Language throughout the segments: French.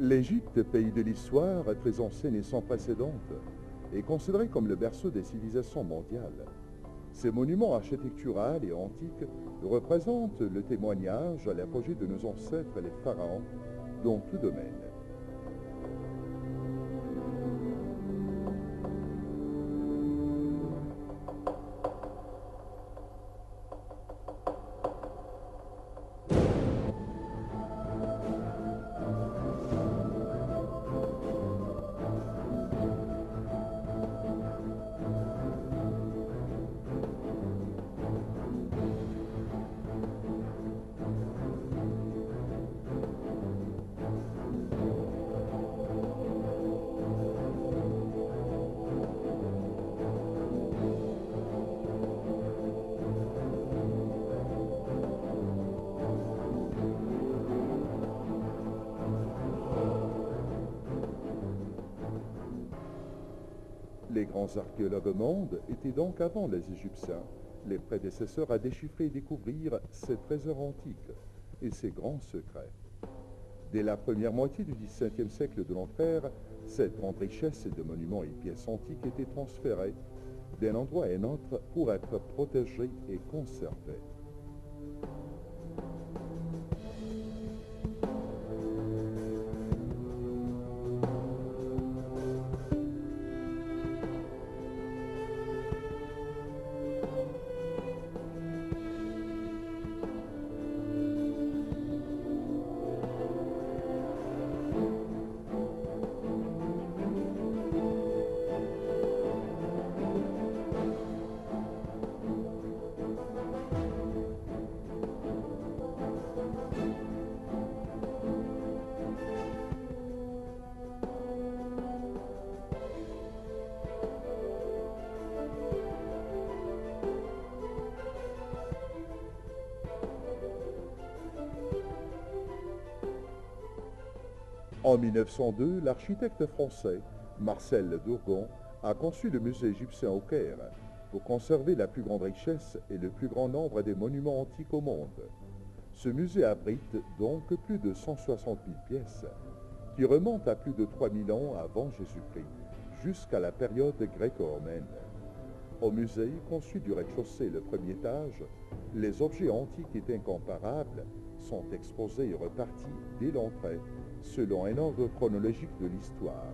L'Égypte, pays de l'histoire, très ancienne et sans précédent, est considérée comme le berceau des civilisations mondiales. Ces monuments architecturaux et antiques représentent le témoignage à l'apogée de nos ancêtres, les pharaons, dans tout domaine. Les grands archéologues au monde étaient donc avant les Égyptiens, les prédécesseurs à déchiffrer et découvrir ces trésors antiques et ces grands secrets. Dès la première moitié du XVIIe siècle de notre ère, cette grande richesse de monuments et pièces antiques était transférée d'un endroit à un autre pour être protégée et conservée. En 1902, l'architecte français Marcel Dourgon a conçu le musée égyptien au Caire pour conserver la plus grande richesse et le plus grand nombre des monuments antiques au monde. Ce musée abrite donc plus de 160 000 pièces qui remontent à plus de 3000 ans avant Jésus-Christ, jusqu'à la période gréco-romaine. Au musée, conçu du rez-de-chaussée le premier étage, les objets antiques et incomparables sont exposés et repartis dès l'entrée, selon un ordre chronologique de l'histoire.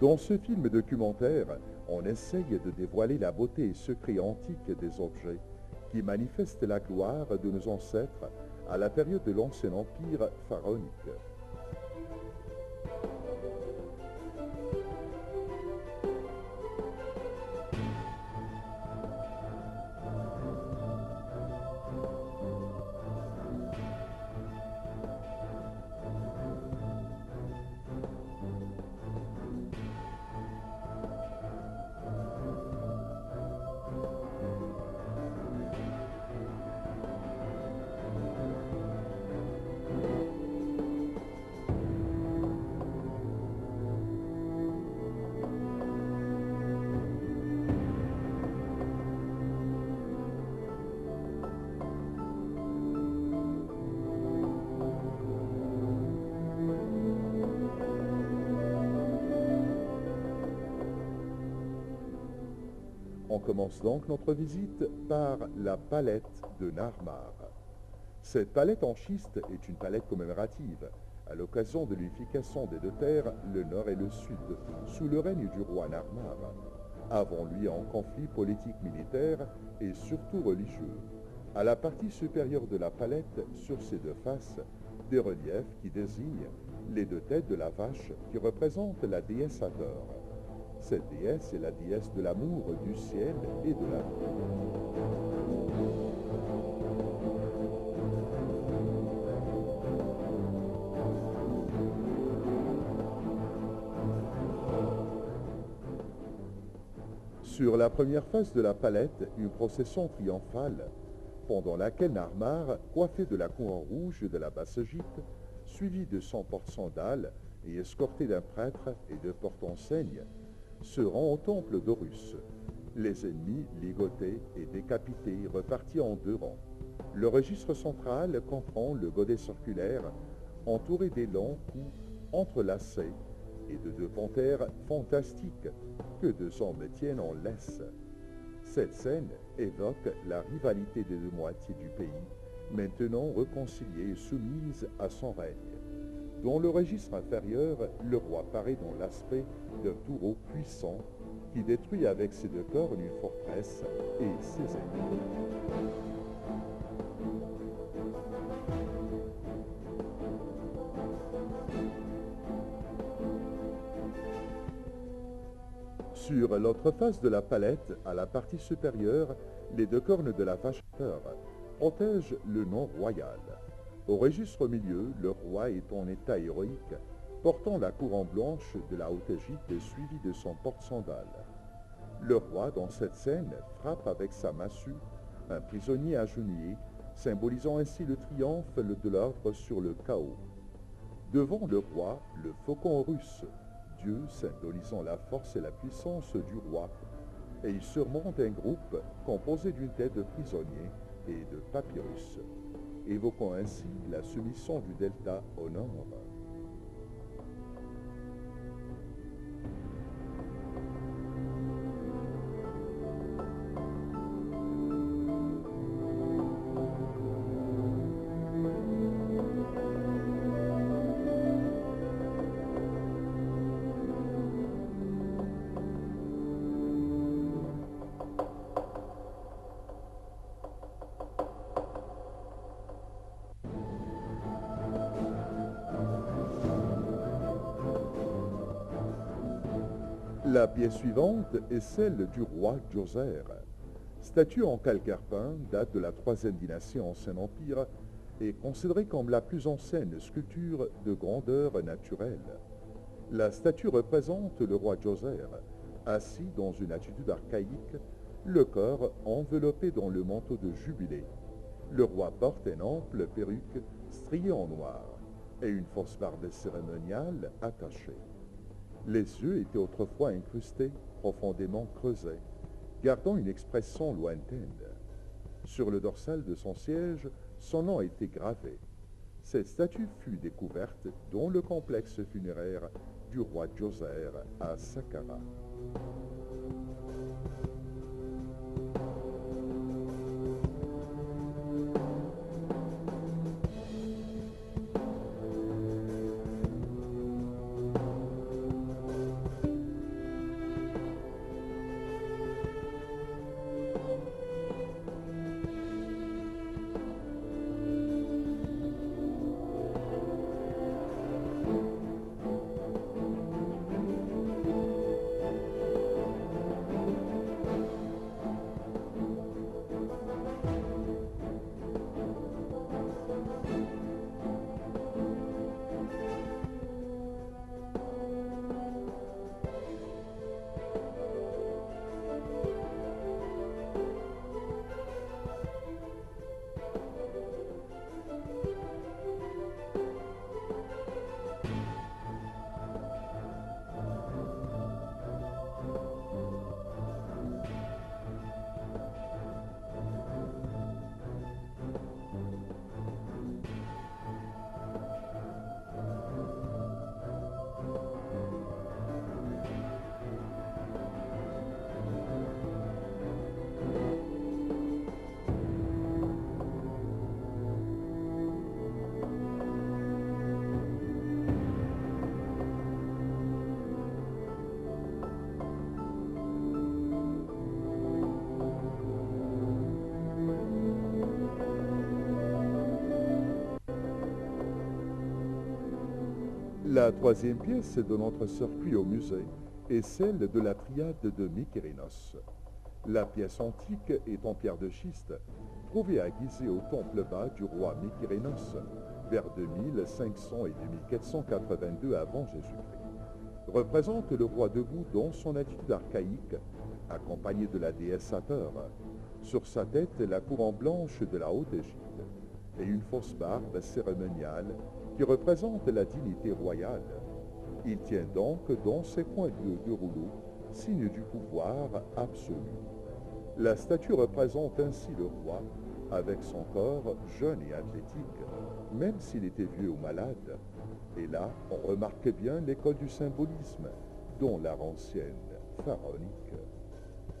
Dans ce film documentaire, on essaye de dévoiler la beauté et secret antique des objets qui manifestent la gloire de nos ancêtres à la période de l'Ancien Empire pharaonique. commence donc notre visite par la palette de Narmar. Cette palette en schiste est une palette commémorative, à l'occasion de l'unification des deux terres, le nord et le sud, sous le règne du roi Narmar, avant lui en conflit politique militaire et surtout religieux. À la partie supérieure de la palette, sur ses deux faces, des reliefs qui désignent les deux têtes de la vache qui représentent la déesse Hathor. Cette déesse est la déesse de l'amour, du ciel et de la vie. Sur la première face de la palette, une procession triomphale, pendant laquelle Narmar, coiffé de la couronne rouge de la Basse-Égypte, suivi de 100 porte-sandales et escorté d'un prêtre et de porte-enseignes, se rend au temple d'Horus. Les ennemis, ligotés et décapités, repartis en deux rangs. Le registre central comprend le godet circulaire, entouré d'élans coups entrelacés et de deux panthères fantastiques que deux hommes tiennent en laisse. Cette scène évoque la rivalité des deux moitiés du pays, maintenant réconciliées et soumises à son règne. Dans le registre inférieur, le roi paraît dans l'aspect d'un taureau puissant qui détruit avec ses deux cornes une forteresse et ses ennemis. Sur l'autre face de la palette, à la partie supérieure, les deux cornes de la vache Hathor protègent le nom royal. Au registre au milieu, le roi est en état héroïque, portant la couronne blanche de la Haute-Égypte et suivi de son porte-sandales. Le roi, dans cette scène, frappe avec sa massue un prisonnier agenouillé, symbolisant ainsi le triomphe de l'ordre sur le chaos. Devant le roi, le faucon russe, Dieu symbolisant la force et la puissance du roi, et il surmonte un groupe composé d'une tête de prisonnier et de papyrus, évoquant ainsi la soumission du delta au nord. La pièce suivante est celle du roi Djoser. Statue en calcaire peint, date de la troisième dynastie Ancien Empire, est considérée comme la plus ancienne sculpture de grandeur naturelle. La statue représente le roi Djoser, assis dans une attitude archaïque, le corps enveloppé dans le manteau de jubilé. Le roi porte une ample perruque striée en noir et une fausse barbe cérémoniale attachée. Les yeux étaient autrefois incrustés, profondément creusés, gardant une expression lointaine. Sur le dorsal de son siège, son nom a été gravé. Cette statue fut découverte dans le complexe funéraire du roi Djoser à Saqqara. La troisième pièce de notre circuit au musée est celle de la triade de Mykérinos. La pièce antique est en pierre de schiste, trouvée à Gizeh au temple bas du roi Mykérinos, vers 2500 et 2482 avant Jésus-Christ. Représente le roi debout dans son attitude archaïque, accompagné de la déesse Hathor. Sur sa tête, la couronne blanche de la Haute-Égypte et une fausse barbe cérémoniale qui représente la dignité royale. Il tient donc dans ses poings de rouleau, signe du pouvoir absolu. La statue représente ainsi le roi, avec son corps jeune et athlétique, même s'il était vieux ou malade. Et là, on remarque bien l'école du symbolisme, dont l'art ancienne, pharaonique.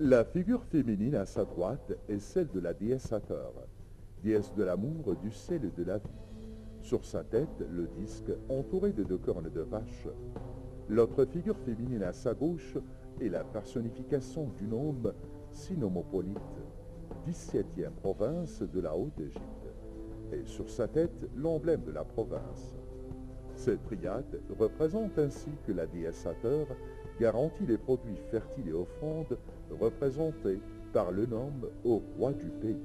La figure féminine à sa droite est celle de la déesse Hathor, déesse de l'amour, du ciel et de la vie. Sur sa tête, le disque entouré de 2 cornes de vache. L'autre figure féminine à sa gauche est la personnification d'une homme Sinomopolite, 17e province de la Haute-Égypte, et sur sa tête l'emblème de la province. Cette triade représente ainsi que la déesse Hathor garantit les produits fertiles et offrandes représentés par le nom au roi du pays.